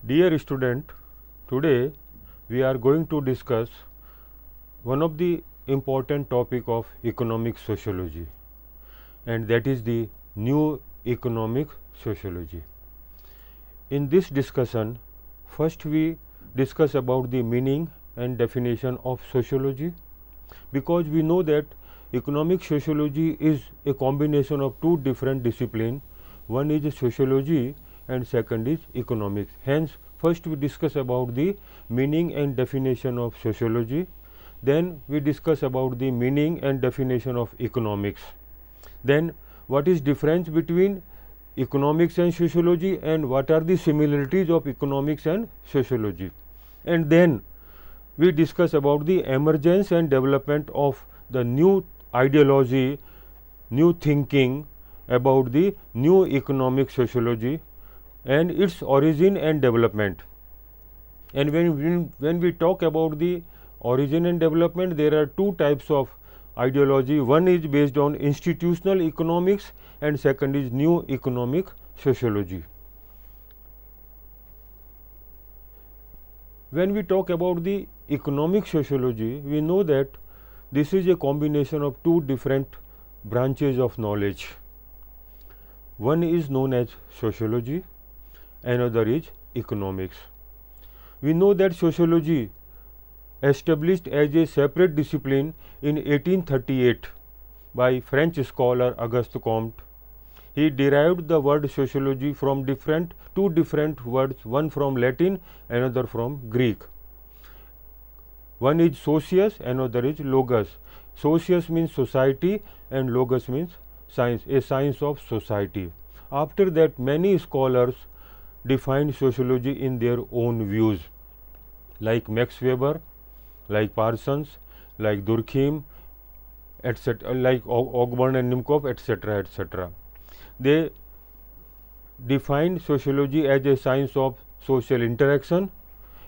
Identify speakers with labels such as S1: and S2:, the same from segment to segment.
S1: Dear student, today we are going to discuss one of the important topic of economic sociology, and that is the new economic sociology. In this discussion, first we discuss about the meaning and definition of sociology, because we know that economic sociology is a combination of two different disciplines. One is sociology and second is economics. Hence, first we discuss about the meaning and definition of sociology, then we discuss about the meaning and definition of economics, then what is difference between economics and sociology and what are the similarities of economics and sociology, and then we discuss about the emergence and development of the new ideology, new thinking about the new economic sociology and its origin and development. And when we talk about the origin and development, there are two types of ideology. One is based on institutional economics and second is new economic sociology. When we talk about the economic sociology, we know that this is a combination of two different branches of knowledge. One is known as sociology, another is economics. We know that sociology established as a separate discipline in 1838 by French scholar Auguste Comte. He derived the word sociology from two different words, one from Latin, another from Greek. One is socius, another is logos. Socius means society and logos means science, a science of society. After that, many scholars defined sociology in their own views, like Max Weber, like Parsons, like Durkheim, etc., like Ogburn and Nimkov, etc., etc. They defined sociology as a science of social interaction,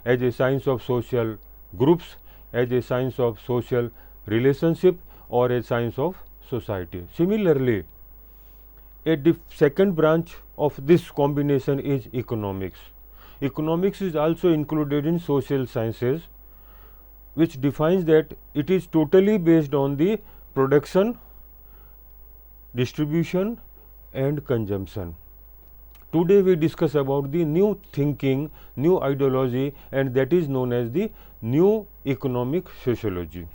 S1: as a science of social groups, as a science of social relationship, or a science of society. Similarly, a second branch of this combination is economics. Economics is also included in social sciences, which defines that it is totally based on the production, distribution and consumption. Today we discuss about the new thinking, new ideology, and that is known as the new economic sociology.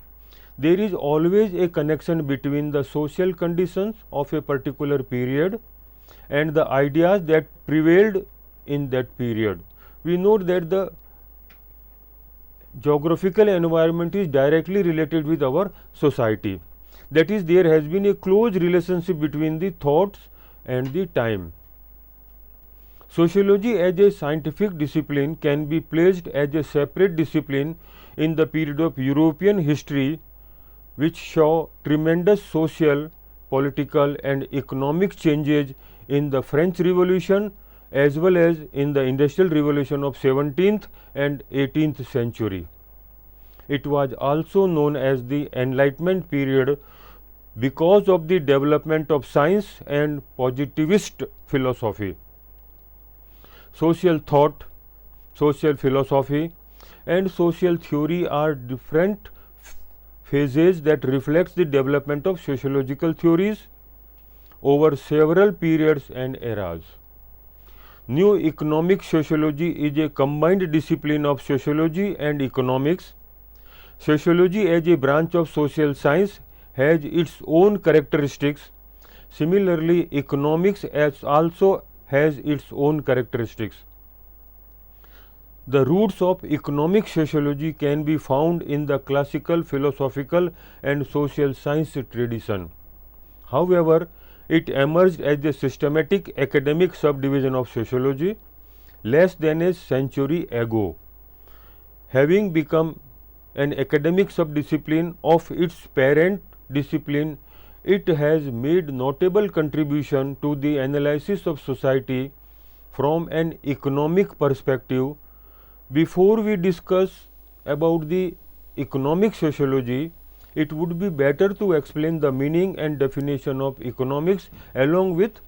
S1: There is always a connection between the social conditions of a particular period and the ideas that prevailed in that period. We note that the geographical environment is directly related with our society. That is, there has been a close relationship between the thoughts and the time. Sociology as a scientific discipline can be placed as a separate discipline in the period of European history, which saw tremendous social, political and economic changes in the French Revolution as well as in the Industrial Revolution of 17th and 18th century. It was also known as the Enlightenment period because of the development of science and positivist philosophy. Social thought, social philosophy and social theory are different phases that reflects the development of sociological theories over several periods and eras. New economic sociology is a combined discipline of sociology and economics. Sociology as a branch of social science has its own characteristics. Similarly, economics also has its own characteristics. The roots of economic sociology can be found in the classical philosophical and social science tradition. However, it emerged as a systematic academic subdivision of sociology less than a century ago. Having become an academic subdiscipline of its parent discipline, it has made notable contribution to the analysis of society from an economic perspective. Before we discuss about the economic sociology, it would be better to explain the meaning and definition of economics along with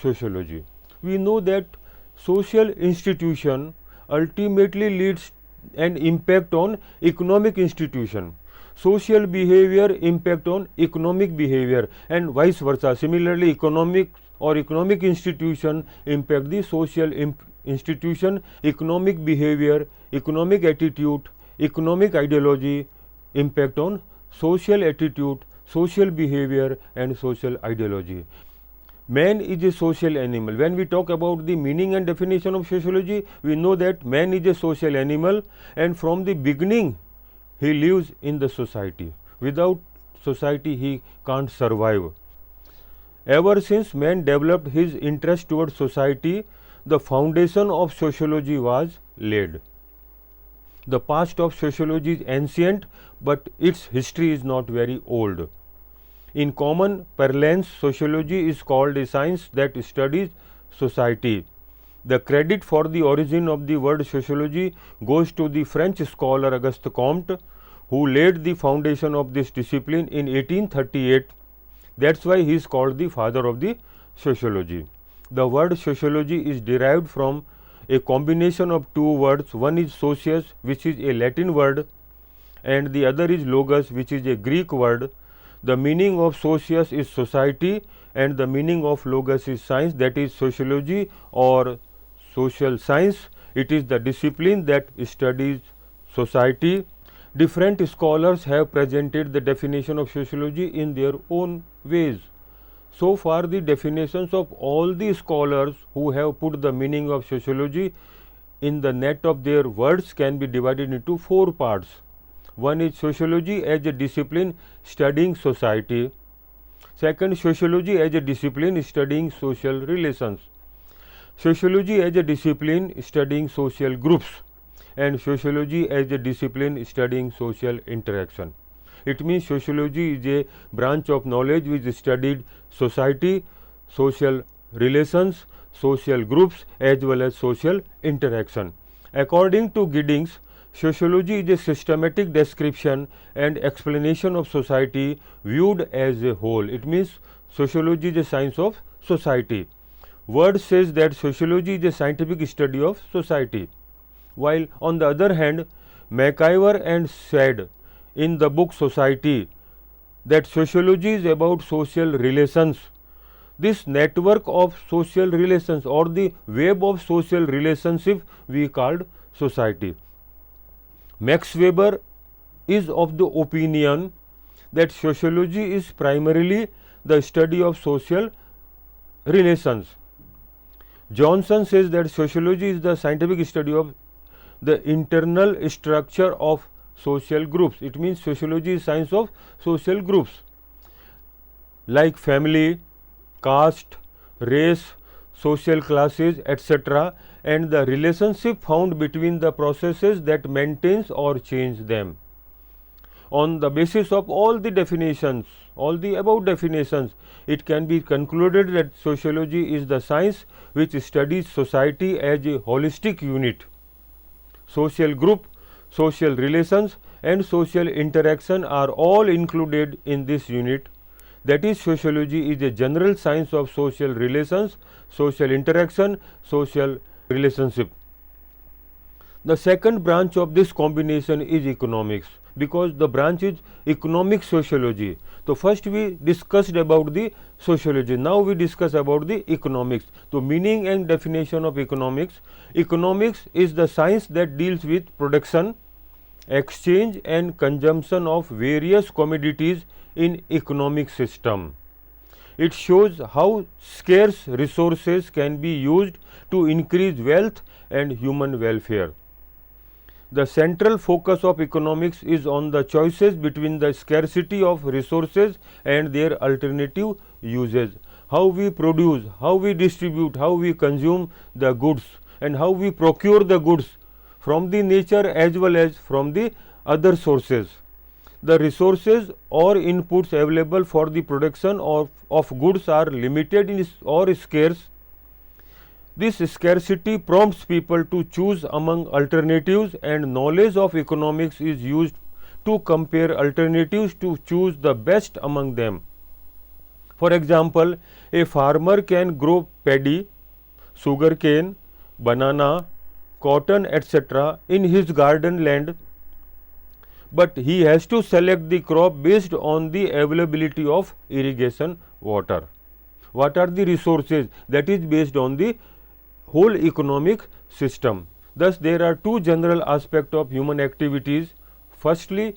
S1: sociology. We know that social institutions ultimately leads an impact on economic institution. Social behavior impact on economic behavior, and vice versa. Similarly, economic institution impact the social institution. Economic behavior, economic attitude, economic ideology impact on social attitude, social behavior and social ideology. Man is a social animal. When we talk about the meaning and definition of sociology, we know that man is a social animal, and from the beginning he lives in the society. Without society he can't survive. Ever since man developed his interest towards society, the foundation of sociology was laid. The past of sociology is ancient, but its history is not very old. In common parlance, sociology is called a science that studies society. The credit for the origin of the word sociology goes to the French scholar Auguste Comte, who laid the foundation of this discipline in 1838. That's why he is called the father of the sociology. The word sociology is derived from a combination of two words. One is socius, which is a Latin word, and the other is logos, which is a Greek word. The meaning of socius is society, and the meaning of logos is science, that is sociology or social science. It is the discipline that studies society. Different scholars have presented the definition of sociology in their own ways. So far, the definitions of all the scholars who have put the meaning of sociology in the net of their words can be divided into four parts. One is sociology as a discipline studying society. Second, sociology as a discipline studying social relations. Sociology as a discipline studying social groups, and sociology as a discipline studying social interaction. It means sociology is a branch of knowledge which studied society, social relations, social groups as well as social interaction. According to Giddings, sociology is a systematic description and explanation of society viewed as a whole. It means sociology is a science of society. Word says that sociology is a scientific study of society, while on the other hand, McIver and said in the book Society that sociology is about social relations. This network of social relations or the web of social relationship we called society. Max Weber is of the opinion that sociology is primarily the study of social relations. Johnson says that sociology is the scientific study of the internal structure of social groups. It means sociology is science of social groups like family, caste, race, social classes, etc., and the relationship found between the processes that maintains or change them. On the basis of all the definitions, all the above definitions, it can be concluded that sociology is the science which studies society as a holistic unit. Social group, social relations and social interaction are all included in this unit. That is, sociology is a general science of social relations, social interaction, social relationship. The second branch of this combination is economics, because the branch is economic sociology. So first we discussed about the sociology, now we discuss about the economics. So meaning and definition of economics. Economics is the science that deals with production, exchange and consumption of various commodities in economic system. It shows how scarce resources can be used to increase wealth and human welfare. The central focus of economics is on the choices between the scarcity of resources and their alternative uses. How we produce, how we distribute, how we consume the goods, and how we procure the goods from the nature as well as from the other sources. The resources or inputs available for the production of goods are limited or scarce. This scarcity prompts people to choose among alternatives, and knowledge of economics is used to compare alternatives to choose the best among them. For example, a farmer can grow paddy, sugarcane, banana, cotton, etc. in his garden land, but he has to select the crop based on the availability of irrigation water. What are the resources? That is based on the whole economic system. Thus, there are two general aspects of human activities. Firstly,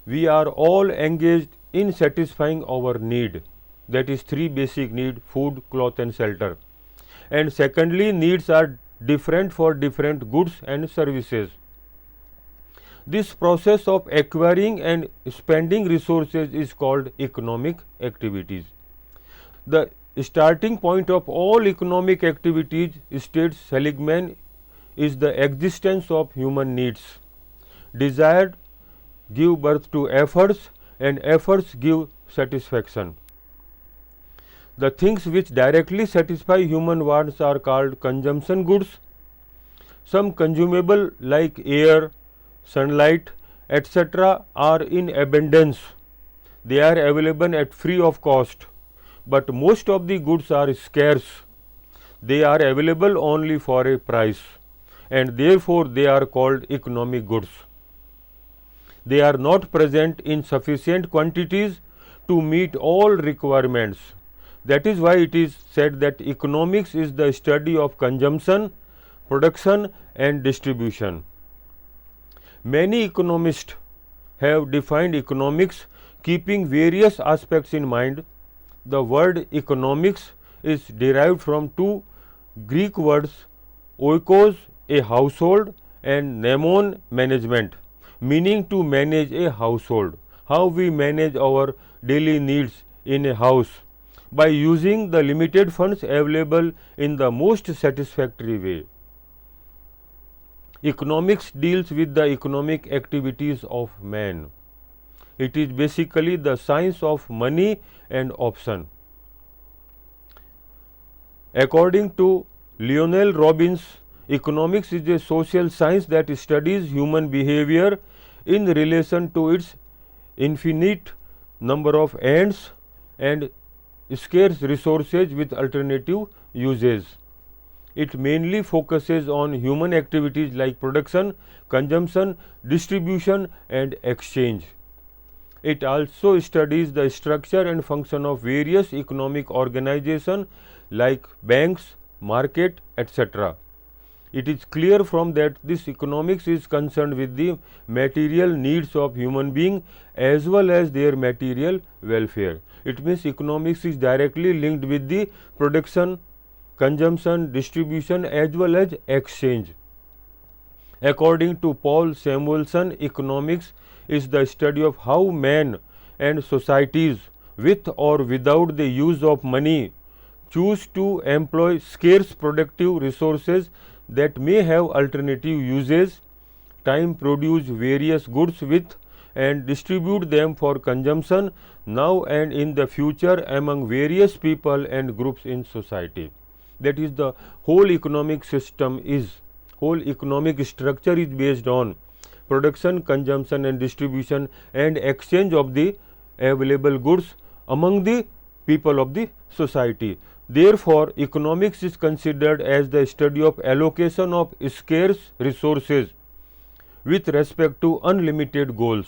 S1: we are all engaged in satisfying our need, that is three basic needs: food, cloth and shelter. And secondly, needs are different for different goods and services. This process of acquiring and spending resources is called economic activities. The starting point of all economic activities, states Seligman, is the existence of human needs. Desire give birth to efforts and efforts give satisfaction. The things which directly satisfy human wants are called consumption goods. Some consumable like air, sunlight, etc. are in abundance. They are available at free of cost, but most of the goods are scarce. They are available only for a price, and therefore they are called economic goods. They are not present in sufficient quantities to meet all requirements. That is why it is said that economics is the study of consumption, production and distribution. Many economists have defined economics keeping various aspects in mind. The word economics is derived from two Greek words, oikos, a household, and mnemon, management, meaning to manage a household. How we manage our daily needs in a house? By using the limited funds available in the most satisfactory way. Economics deals with the economic activities of man. It is basically the science of money and option. According to Lionel Robbins, economics is a social science that studies human behavior in relation to its infinite number of ends and scarce resources with alternative uses. It mainly focuses on human activities like production, consumption, distribution and exchange. It also studies the structure and function of various economic organizations like banks, market, etc. It is clear from that this economics is concerned with the material needs of human beings as well as their material welfare. It means economics is directly linked with the production, consumption, distribution as well as exchange. According to Paul Samuelson, economics is the study of how man and societies, with or without the use of money, choose to employ scarce productive resources that may have alternative uses, time produce various goods with and distribute them for consumption now and in the future among various people and groups in society. That is the whole economic system is, whole economic structure is based on production, consumption and distribution and exchange of the available goods among the people of the society. Therefore, economics is considered as the study of allocation of scarce resources with respect to unlimited goals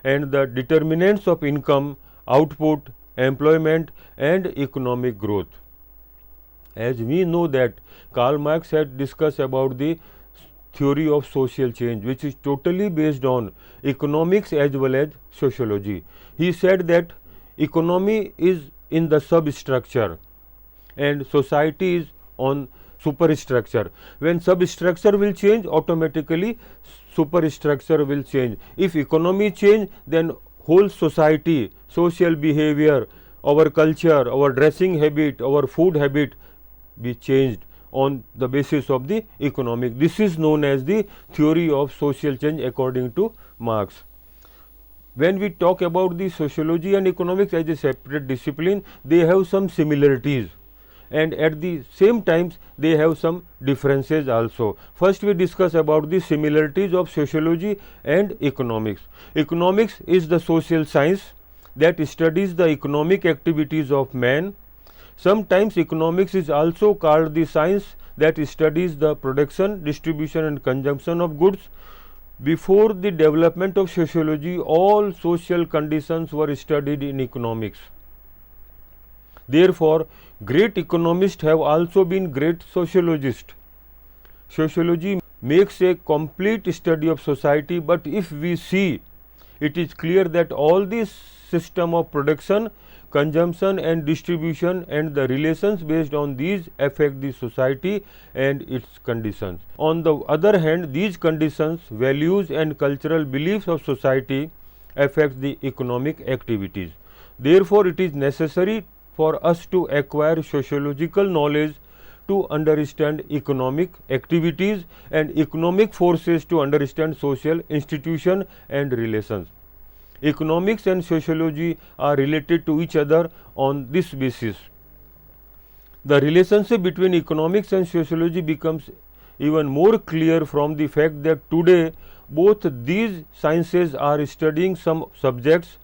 S1: and the determinants of income, output, employment and economic growth. As we know that Karl Marx had discussed about the theory of social change, which is totally based on economics as well as sociology. He said that economy is in the substructure and society is on superstructure. When substructure will change, automatically superstructure will change. If economy change, then whole society, social behavior, our culture, our dressing habit, our food habit be changed on the basis of the economic. This is known as the theory of social change according to Marx. When we talk about the sociology and economics as a separate discipline, they have some similarities and at the same times they have some differences also. First we discuss about the similarities of sociology and economics. Economics is the social science that studies the economic activities of man. Sometimes economics is also called the science that studies the production, distribution and consumption of goods. Before the development of sociology, all social conditions were studied in economics. Therefore, great economists have also been great sociologists. Sociology makes a complete study of society, but if we see, it is clear that all these system of production, consumption and distribution and the relations based on these affect the society and its conditions. On the other hand, these conditions, values and cultural beliefs of society affect the economic activities. Therefore, it is necessary for us to acquire sociological knowledge to understand economic activities and economic forces to understand social institution and relations. Economics and sociology are related to each other on this basis. The relationship between economics and sociology becomes even more clear from the fact that today both these sciences are studying some subjects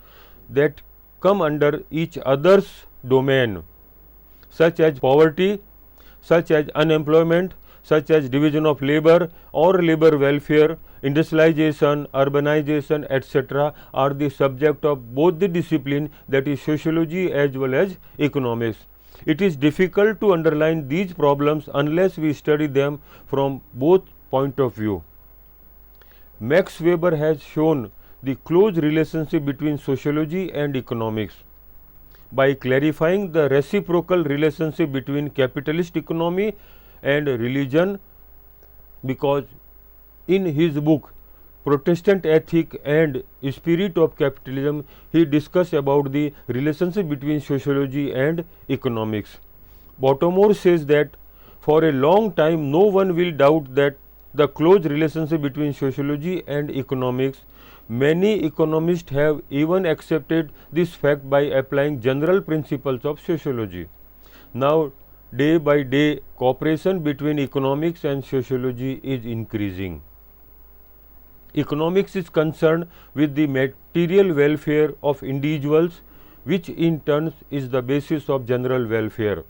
S1: that come under each other's domain, such as poverty, such as unemployment, such as division of labor or labor welfare, industrialization, urbanization, etc. are the subject of both the discipline, that is sociology as well as economics. It is difficult to underline these problems unless we study them from both point of view. Max Weber has shown the close relationship between sociology and economics by clarifying the reciprocal relationship between capitalist economy and religion, because in his book Protestant Ethic and Spirit of Capitalism he discussed about the relationship between sociology and economics. Bottomore says that for a long time no one will doubt that the close relationship between sociology and economics. Many economists have even accepted this fact by applying general principles of sociology. Now, day by day, cooperation between economics and sociology is increasing. Economics is concerned with the material welfare of individuals, which in turn is the basis of general welfare.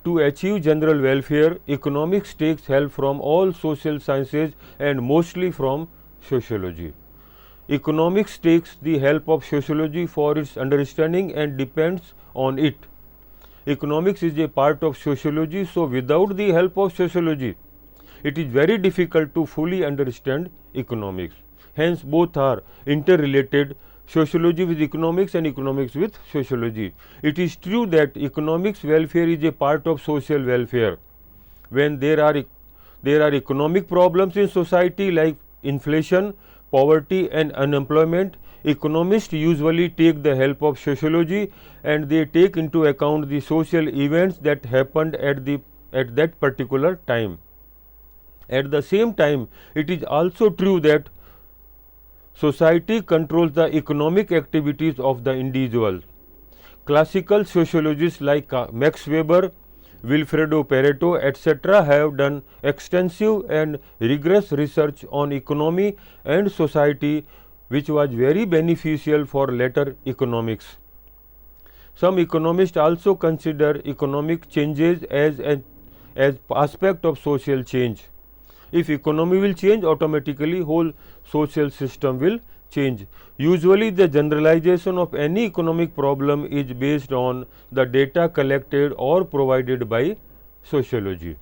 S1: To achieve general welfare, economics takes help from all social sciences and mostly from sociology. Economics takes the help of sociology for its understanding and depends on it. Economics is a part of sociology, so without the help of sociology, it is very difficult to fully understand economics. Hence, both are interrelated, sociology with economics and economics with sociology. It is true that economics welfare is a part of social welfare. When there are economic problems in society like inflation, poverty and unemployment, economists usually take the help of sociology and they take into account the social events that happened at that particular time. At the same time, it is also true that society controls the economic activities of the individual. Classical sociologists like Max Weber, Vilfredo Pareto, etc. have done extensive and rigorous research on economy and society, which was very beneficial for later economics. Some economists also consider economic changes as aspect of social change. If economy will change, automatically whole social system will change. Usually the generalization of any economic problem is based on the data collected or provided by sociology.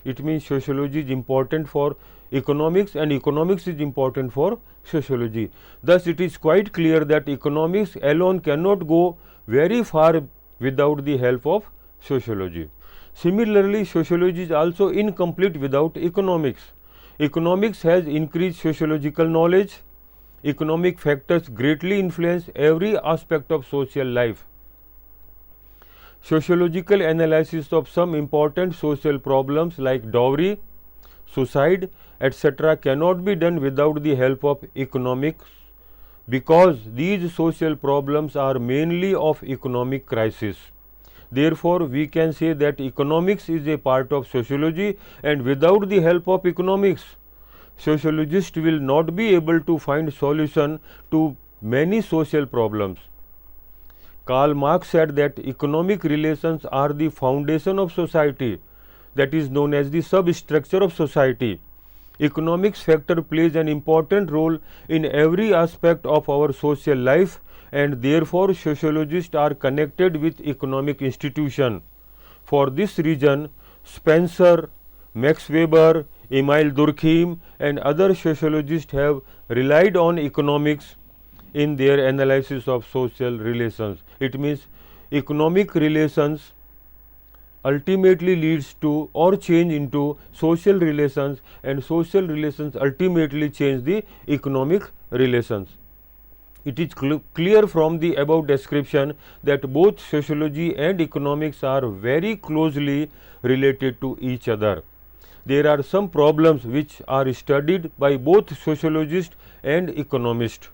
S1: It means sociology is important for economics and economics is important for sociology. Thus, it is quite clear that economics alone cannot go very far without the help of sociology. Similarly, sociology is also incomplete without economics. Economics has increased sociological knowledge. Economic factors greatly influence every aspect of social life. Sociological analysis of some important social problems like dowry, suicide, etc. cannot be done without the help of economics, because these social problems are mainly of economic crisis. Therefore, we can say that economics is a part of sociology, and without the help of economics, sociologists will not be able to find solution to many social problems. Karl Marx said that economic relations are the foundation of society. that is known as the substructure of society. Economics factor plays an important role in every aspect of our social life, and therefore sociologists are connected with economic institution. For this reason, Spencer, Max Weber, Emile Durkheim and other sociologists have relied on economics in their analysis of social relations. It means economic relations ultimately leads to or change into social relations, and social relations ultimately change the economic relations. It is clear from the above description that both sociology and economics are very closely related to each other. There are some problems which are studied by both sociologists and economists.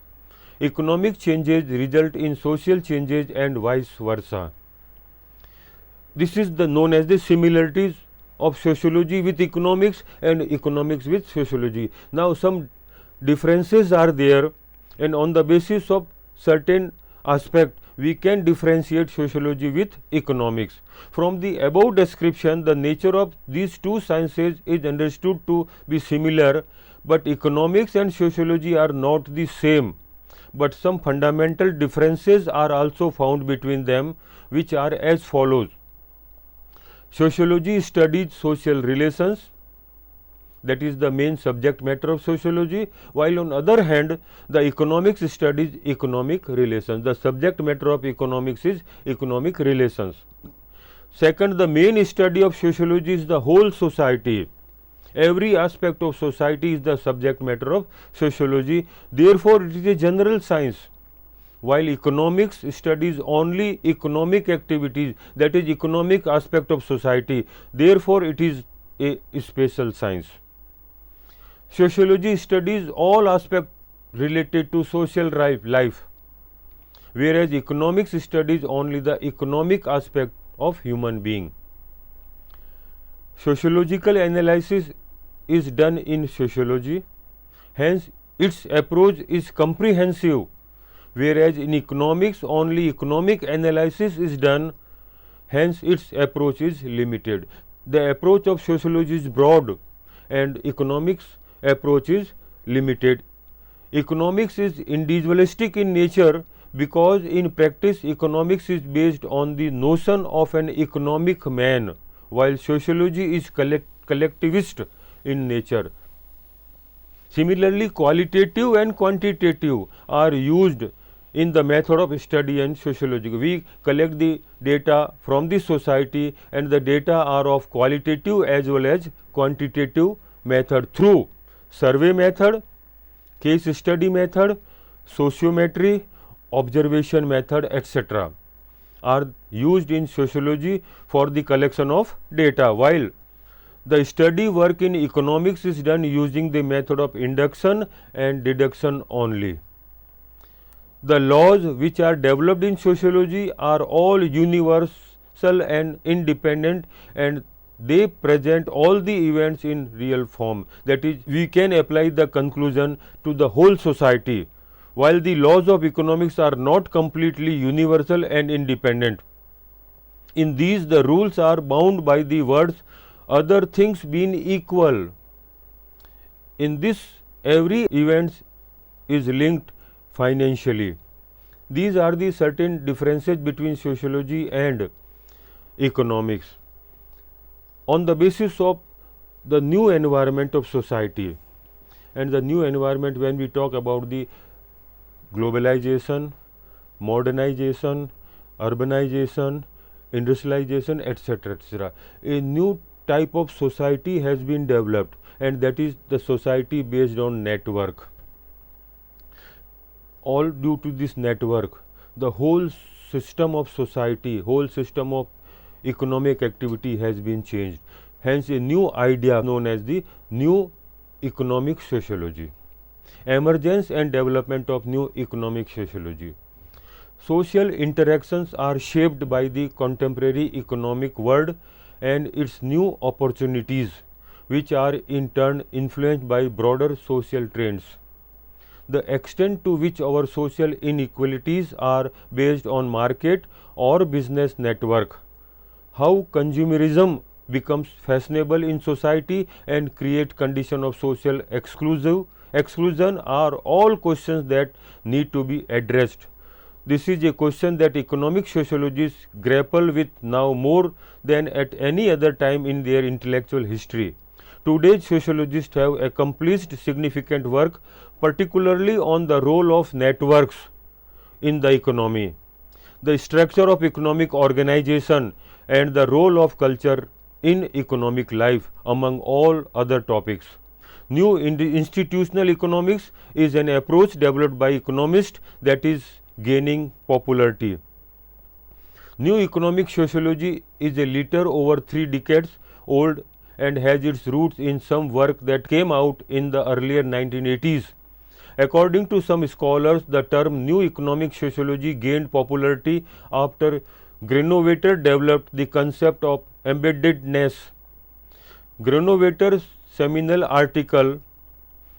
S1: Economic changes result in social changes and vice versa. This is known as the similarities of sociology with economics and economics with sociology. Now, some differences are there, and on the basis of certain aspect we can differentiate sociology with economics. From the above description, the nature of these two sciences is understood to be similar, but economics and sociology are not the same, but some fundamental differences are also found between them, which are as follows. Sociology studies social relations, that is the main subject matter of sociology, while on other hand the economics studies economic relations. The subject matter of economics is economic relations. Second, the main study of sociology is the whole society. Every aspect of society is the subject matter of sociology, therefore it is a general science, while economics studies only economic activities, that is economic aspect of society, therefore it is a special science. Sociology studies all aspects related to social life, whereas economics studies only the economic aspect of human being. Sociological analysis is done in sociology, hence its approach is comprehensive, whereas in economics only economic analysis is done, hence its approach is limited. The approach of sociology is broad and economics approach is limited. Economics is individualistic in nature because in practice economics is based on the notion of an economic man, while sociology is collectivist in nature. Similarly, qualitative and quantitative are used in the method of study and sociology. We collect the data from the society, and the data are of qualitative as well as quantitative method through survey method, case study method, sociometry, observation method, etc. are used in sociology for the collection of data, while the study work in economics is done using the method of induction and deduction only. The laws which are developed in sociology are all universal and independent, and they present all the events in real form, that is we can apply the conclusion to the whole society, while the laws of economics are not completely universal and independent. In these the rules are bound by the words other things being equal. In this every event is linked financially. These are the certain differences between sociology and economics. On the basis of the new environment of society, and the new environment, when we talk about the globalization, modernization, urbanization, industrialization, etc., etc., a new type of society has been developed, and that is the society based on network. All due to this network, the whole system of society, whole system of economic activity has been changed. Hence, a new idea known as the new economic sociology. Emergence and development of new economic sociology. Social interactions are shaped by the contemporary economic world and its new opportunities, which are in turn influenced by broader social trends. The extent to which our social inequalities are based on market or business network, how consumerism becomes fashionable in society and create condition of social exclusion are all questions that need to be addressed. This is a question that economic sociologists grapple with now more than at any other time in their intellectual history. Today's sociologists have accomplished significant work, particularly on the role of networks in the economy, the structure of economic organization, and the role of culture in economic life, among all other topics. New institutional economics is an approach developed by economists that is gaining popularity. New economic sociology is a little over 3 decades old and has its roots in some work that came out in the earlier 1980s. According to some scholars, the term New Economic Sociology gained popularity after Granovetter developed the concept of embeddedness. Granovetter's seminal article,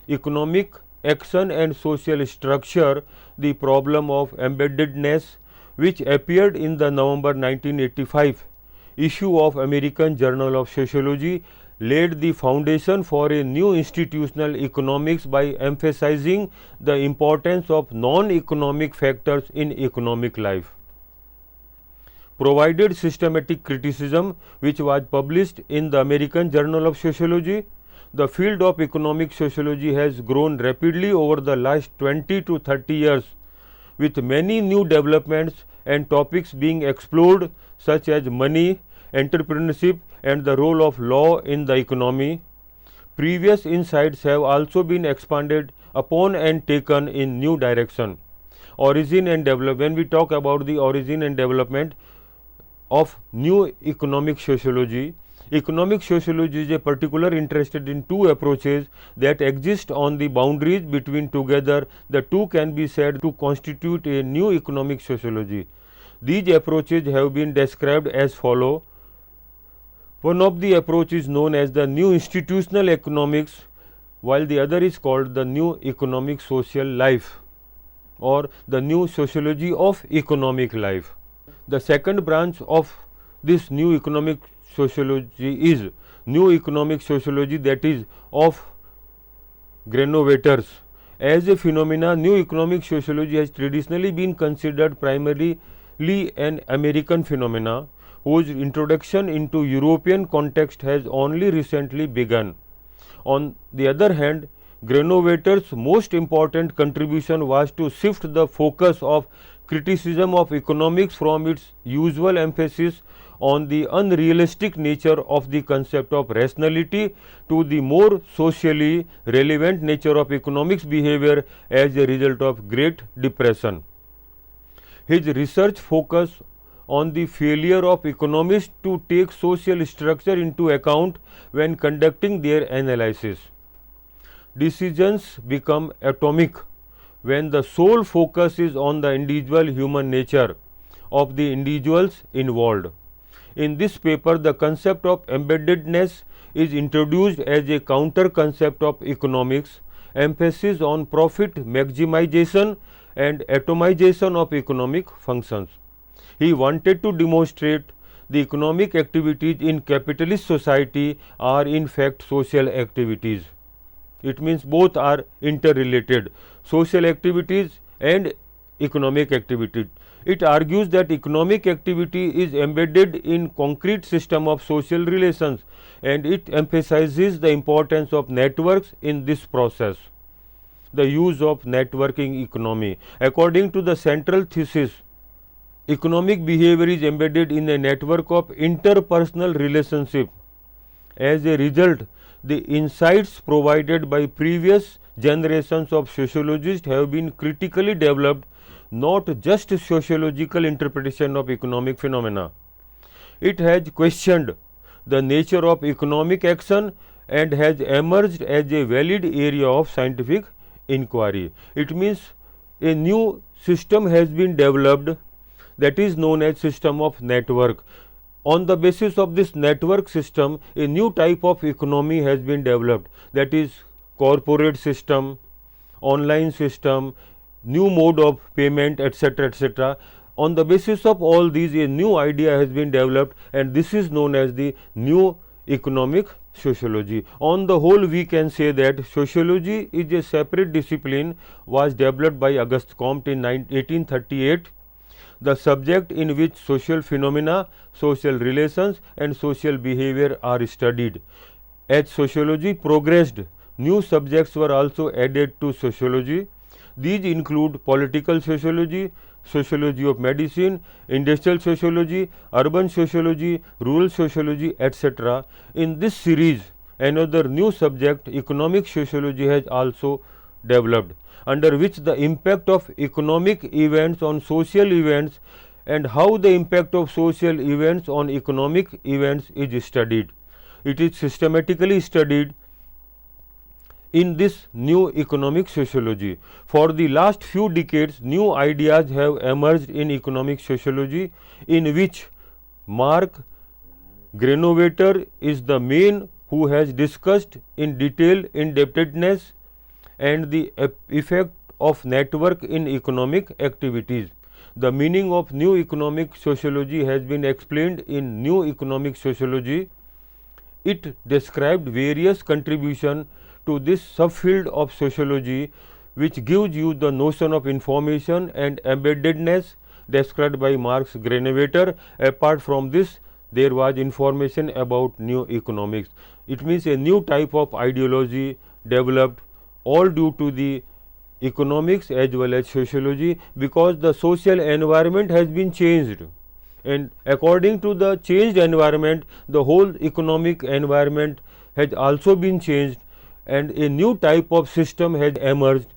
S1: Economic Action and Social Structure, the Problem of Embeddedness, which appeared in the November 1985 issue of American Journal of Sociology, laid the foundation for a new institutional economics by emphasizing the importance of non-economic factors in economic life. Provided systematic criticism, which was published in the American Journal of Sociology, the field of economic sociology has grown rapidly over the last 20 to 30 years, with many new developments and topics being explored, such as money, entrepreneurship, and the role of law in the economy. Previous insights have also been expanded upon and taken in new direction. Origin and development. When we talk about the origin and development of new economic sociology, economic sociology is a particular interested in two approaches that exist on the boundaries between together. The two can be said to constitute a new economic sociology. These approaches have been described as follow. One of the approaches is known as the new institutional economics, while the other is called the new economic social life or the new sociology of economic life. The second branch of this new economic sociology is new economic sociology, that is of Granovetters. As a phenomena, new economic sociology has traditionally been considered primarily an American phenomena, whose introduction into European context has only recently begun. On the other hand, Granovetter's most important contribution was to shift the focus of criticism of economics from its usual emphasis on the unrealistic nature of the concept of rationality to the more socially relevant nature of economics behavior as a result of Great Depression. His research focused on the failure of economists to take social structure into account when conducting their analysis. Decisions become atomic when the sole focus is on the individual human nature of the individuals involved. In this paper, the concept of embeddedness is introduced as a counter concept of economics, emphasis on profit maximization and atomization of economic functions. He wanted to demonstrate the economic activities in capitalist society are in fact social activities. It means both are interrelated, social activities and economic activity. It argues that economic activity is embedded in concrete system of social relations, and it emphasizes the importance of networks in this process. The use of networking economy. According to the central thesis, economic behavior is embedded in a network of interpersonal relationship. As a result, the insights provided by previous generations of sociologists have been critically developed, not just sociological interpretation of economic phenomena. It has questioned the nature of economic action and has emerged as a valid area of scientific inquiry. It means a new system has been developed, that is known as system of network. On the basis of this network system, a new type of economy has been developed, that is corporate system, online system, new mode of payment, etc., etc. On the basis of all these, a new idea has been developed, and this is known as the new economic sociology. On the whole, we can say that sociology is a separate discipline, was developed by Auguste Comte in 1838. The subject in which social phenomena, social relations and social behavior are studied. As sociology progressed, new subjects were also added to sociology. These include political sociology, sociology of medicine, industrial sociology, urban sociology, rural sociology, etc. In this series, another new subject, economic sociology, has also developed, under which the impact of economic events on social events and how the impact of social events on economic events is studied. It is systematically studied in this new economic sociology. For the last few decades, new ideas have emerged in economic sociology, in which Mark Granovetter is the main who has discussed in detail indebtedness and the effect of network in economic activities. The meaning of new economic sociology has been explained in New Economic Sociology. It described various contributions to this subfield of sociology, which gives you the notion of information and embeddedness described by Marx Granovetter. Apart from this, there was information about new economics. It means a new type of ideology developed, all due to the economics as well as sociology, because the social environment has been changed, and according to the changed environment, the whole economic environment has also been changed, and a new type of system has emerged.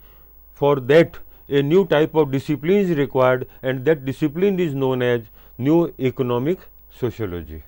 S1: For that, a new type of discipline is required, and that discipline is known as new economic sociology.